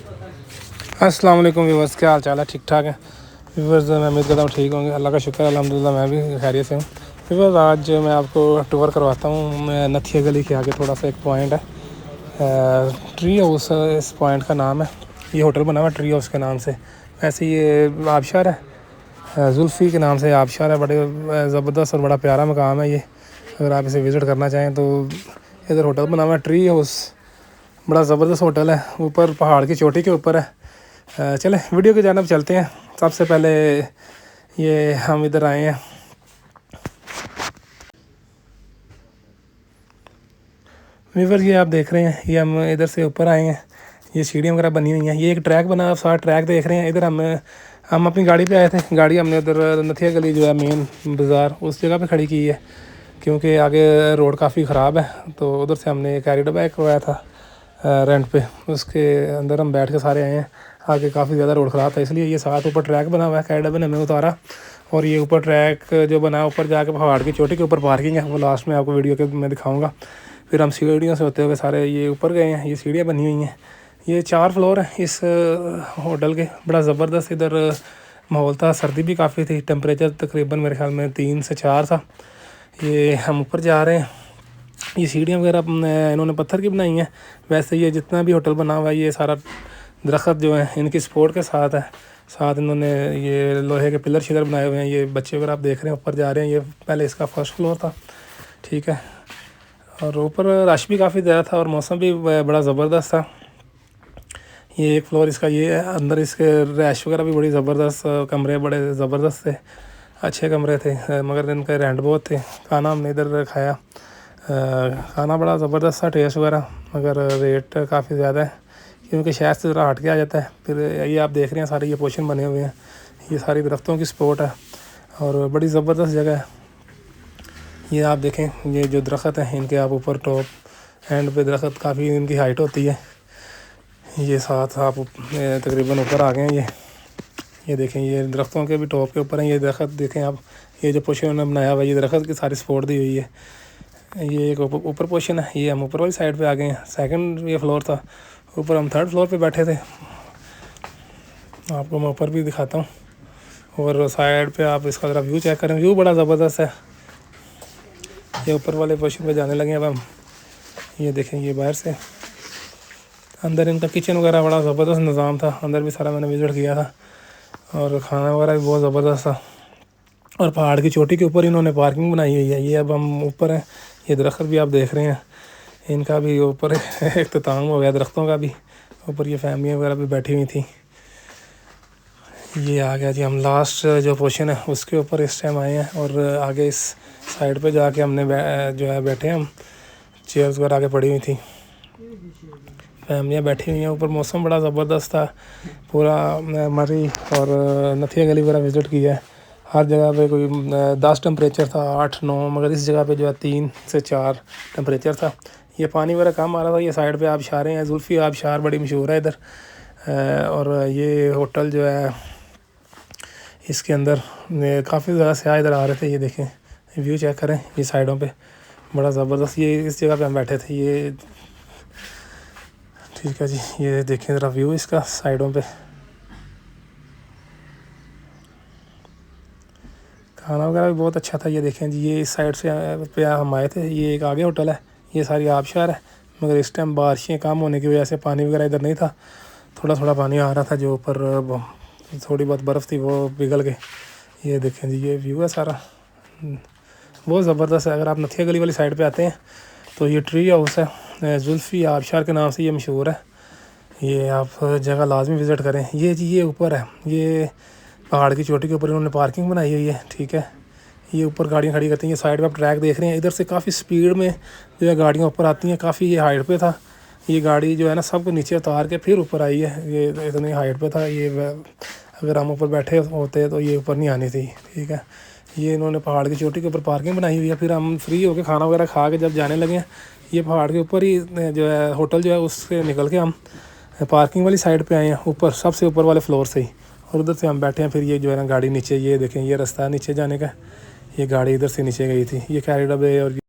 अस्सलाम वालेकुम व्यूवर्स, क्या हाल चाल है? ठीक ठाक है व्यूवर्स। मैं उम्मीद करता हूँ ठीक होंगे। अल्लाह का शुक्र है, अल्हम्दुलिल्लाह मैं भी खैरियत से हूँ। व्यूवर्स, आज मैं आपको टूर करवाता हूँ। मैं नथिया गली के आगे थोड़ा सा एक पॉइंट है, ट्री हाउस इस पॉइंट का नाम है। ये होटल बना हुआ है ट्री हाउस के नाम से। वैसे ये आबशार है, जुल्फ़ी के नाम से आबशार है। बड़े ज़बरदस्त और बड़ा प्यारा मकाम है ये। अगर आप इसे विज़िट करना चाहें तो इधर होटल बना हुआ है ट्री हाउस। बड़ा ज़बरदस्त होटल है, ऊपर पहाड़ की चोटी के ऊपर है। चलें वीडियो की जानिब चलते हैं। सबसे पहले ये हम इधर आए हैं। व्यूअर, ये आप देख रहे हैं, ये हम इधर से ऊपर आए हैं। ये सीढ़ियाँ वगैरह बनी हुई हैं। ये एक ट्रैक बना, आप सारा ट्रैक देख रहे हैं। इधर हम अपनी गाड़ी पे आए थे। गाड़ी हमने उधर नथिया गली जो है मेन बाज़ार उस जगह पे खड़ी की है, क्योंकि आगे रोड काफ़ी ख़राब है। तो उधर से हमने कैरियर बाइक करवाया था रेंट पे, उसके अंदर हम बैठ के सारे आए हैं। आगे काफ़ी ज़्यादा रोड ख़राब था, इसलिए ये साथ ऊपर ट्रैक बना हुआ है। कैरियर ने हमें उतारा और ये ऊपर ट्रैक जो बना है, ऊपर जाके पहाड़ की चोटी के ऊपर पार्किंग है। वो लास्ट में आपको वीडियो के मैं दिखाऊंगा। फिर हम सीढ़ियों से होते हुए सारे ये ऊपर गए हैं। ये सीढ़ियाँ बनी हुई हैं। ये 4 फ्लोर है इस होटल के। बड़ा ज़बरदस्त इधर माहौल था। सर्दी भी काफ़ी थी, टेम्परेचर तकरीबन मेरे ख्याल में 3 से 4 था। ये हम ऊपर जा रहे हैं। ये सीढ़ियाँ वगैरह इन्होंने पत्थर की बनाई हैं। वैसे ये जितना भी होटल बना हुआ है, ये सारा दरख्त जो है इनकी सपोर्ट के साथ है। साथ इन्होंने ये लोहे के पिलर शिलर बनाए हुए हैं। ये बच्चे वगैरह आप देख रहे हैं ऊपर जा रहे हैं। ये पहले इसका फर्स्ट फ्लोर था, ठीक है। और ऊपर रश भी काफ़ी ज़्यादा था और मौसम भी बड़ा ज़बरदस्त था। ये एक फ्लोर इसका ये है। अंदर इसके रैश वगैरह भी बड़ी ज़बरदस्त, कमरे बड़े ज़बरदस्त थे, अच्छे कमरे थे, मगर इनके रेंट बहुत थे। खाना हमने इधर खाया, खाना बड़ा ज़बरदस्त था, टेस्ट वगैरह, मगर रेट काफ़ी ज़्यादा है, क्योंकि शहर से ज़रा हट के आ जाता है। फिर ये आप देख रहे हैं सारे ये पोर्शन बने हुए हैं। ये सारी दरख्तों की सपोर्ट है और बड़ी ज़बरदस्त जगह है। ये आप देखें, ये जो दरख्त हैं इनके आप ऊपर टॉप एंड पे दरख्त काफ़ी इनकी हाइट होती है। ये साथ आप तकरीबन ऊपर आ गए हैं। ये देखें, ये दरख्तों के भी टॉप के ऊपर हैं। ये दरख्त देखें आप, ये जो पोर्शन उन्होंने बनाया हुआ है, ये दरख्त की सारी सपोर्ट दी हुई है। ये एक ऊपर पोर्शन है। ये हम ऊपर वाली साइड पे आ गए हैं। सेकंड ये फ्लोर था, ऊपर हम थर्ड फ्लोर पे बैठे थे। आपको मैं ऊपर भी दिखाता हूँ और साइड पे आप इसका ज़रा व्यू चेक करें। व्यू बड़ा ज़बरदस्त है। ये ऊपर वाले पोर्शन पे जाने लगे अब हम। ये देखें, ये बाहर से अंदर इनका किचन वगैरह बड़ा ज़बरदस्त निज़ाम था। अंदर भी सारा मैंने विज़िट किया था और खाना वगैरह भी बहुत ज़बरदस्त था। और पहाड़ की चोटी के ऊपर इन्होंने पार्किंग बनाई हुई है। ये अब हम ऊपर हैं। ये दरख्त भी आप देख रहे हैं, इनका भी ऊपर इख्तिताम हो गया दरख्तों का भी। ऊपर ये फैमिलियाँ वगैरह भी बैठी हुई थी। ये आ गया जी, हम लास्ट जो पोर्शन है उसके ऊपर इस टाइम आए हैं। और आगे इस साइड पे जाके हमने जो है बैठे हम, चेयर्स वगैरह आगे पड़ी हुई थी, फैमिलियाँ बैठी हुई हैं ऊपर। मौसम बड़ा ज़बरदस्त था। पूरा मरी और नथिया गली वगैरह विज़िट किया है। हर जगह पे कोई 10 टेम्परेचर था, 8-9, मगर इस जगह पे जो है 3 से 4 टेम्परेचर था। ये पानी वगैरह कम आ रहा था। ये साइड पे आबशारें हैं, जुल्फ़ी आबशार बड़ी मशहूर है इधर। और ये होटल जो है इसके अंदर काफ़ी ज़्यादा सयाह इधर आ रहे थे। ये देखें, व्यू चेक करें, ये साइडों पे बड़ा ज़बरदस्त। ये इस जगह पे हम बैठे थे, ये ठीक है जी। ये देखें ज़रा व्यू इसका साइडों पे। खाना वगैरह भी बहुत अच्छा था। ये देखें जी, ये इस साइड से पे हम आए थे। ये एक आगे होटल है, ये सारी आबशार है, मगर इस टाइम बारिशें कम होने की वजह से पानी वगैरह इधर नहीं था। थोड़ा थोड़ा पानी आ रहा था, जो ऊपर थोड़ी बहुत बर्फ़ थी वो पिघल के। ये देखें जी, ये व्यू है सारा, बहुत ज़बरदस्त है। अगर आप नथिया गली वाली साइड पे आते हैं तो ये ट्री हाउस है, जुल्फ़ी आबशार के नाम से ये मशहूर है। ये आप जगह लाजमी विज़िट करें। ये जी, ये ऊपर है, ये पहाड़ की चोटी के ऊपर इन्होंने पार्किंग बनाई हुई है, ठीक है। ये ऊपर गाड़ियाँ खड़ी करती हैं। ये साइड में आप ट्रैक देख रहे हैं, इधर से काफ़ी स्पीड में जो है गाड़ियाँ ऊपर आती हैं। काफ़ी ये हाइट पे था। ये गाड़ी जो है ना, सबको नीचे उतार के फिर ऊपर आई है। ये इतनी हाइट पे था। ये अगर हम ऊपर बैठे होते तो ये ऊपर नहीं आनी थी, ठीक है। ये इन्होंने पहाड़ की चोटी के ऊपर पार्किंग बनाई हुई है। फिर हम फ्री होकर खाना वगैरह खा के जब जाने लगे हैं, ये पहाड़ के ऊपर ही जो है होटल जो है, उससे निकल के हम पार्किंग वाली साइड पे आए हैं, ऊपर सबसे ऊपर वाले फ्लोर से ही। और उधर से हम बैठे हैं। फिर ये जो है ना गाड़ी नीचे, ये देखें, ये रास्ता नीचे जाने का। ये गाड़ी इधर से नीचे गई थी। ये कैरियर और